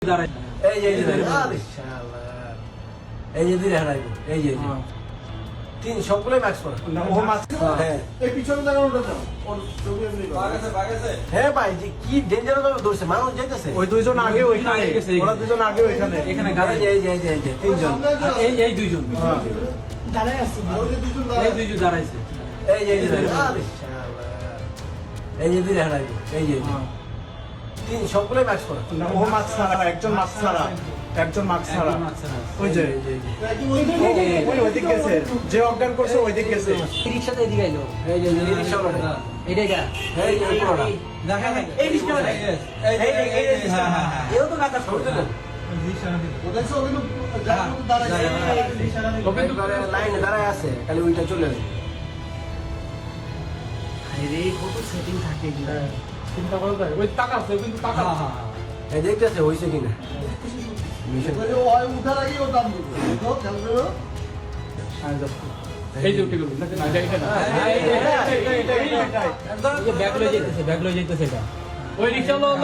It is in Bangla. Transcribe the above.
এই যে এই যে দিলে হারাইবো এই যে তিন সবগুলোই ম্যাক্স করে ও মাছ হ্যাঁ এই পিছনে জায়গা উঠে দাও ওর ছবি এমনি হ্যাঁ ভাই যে কি ডেঞ্জার ভাবে ধরছে মানুষ যাইতেছে ওই দুইজন আগে ওইখানে ওরা দুইজন আগে ওইখানে এখানে এই যে তিনজন এই দুইজন দাঁড়ায় আছে ওই যে দুইজন দাঁড়ায় এই দুইজন দাঁড়াইছে এই যে এই যে দিলে হারাইবো এই যে তিন সবগুলোই ম্যাক্স করে ও মাছ ছাড়া একজন মাছ ছাড়া একজন মাছ ছাড়া ওই যে ওই ওইদিক গেছে যে অজ্ঞান করছে ওইদিক গেছে রিকশাতে এদিকে আইলো এই যে রিকশা ওটা এইটা এই যে পুরোটা দেখা এই রিকশা ওটা এই রিকশা এও তো কাটা করতে না ওদের সব কিন্তু যার মতো দাঁড়ায় ওখানে লাইনে দাঁড়ায় আছে খালি ওইটা চলে যাবে আরে কত সেটিং থাকে এগুলা চিন্তা করা যায় ওই টাকা আছে কিন্তু টাকা এই দেখতেছে হইছে কিনা মিশন ওই ওই উঠার আগে ও দাম দিবে তো খেয়াল করো এই যে উঠে গেল নাকি না এটা না ব্যাগ লয়ে যাইতেছে এটা ওই রিকশা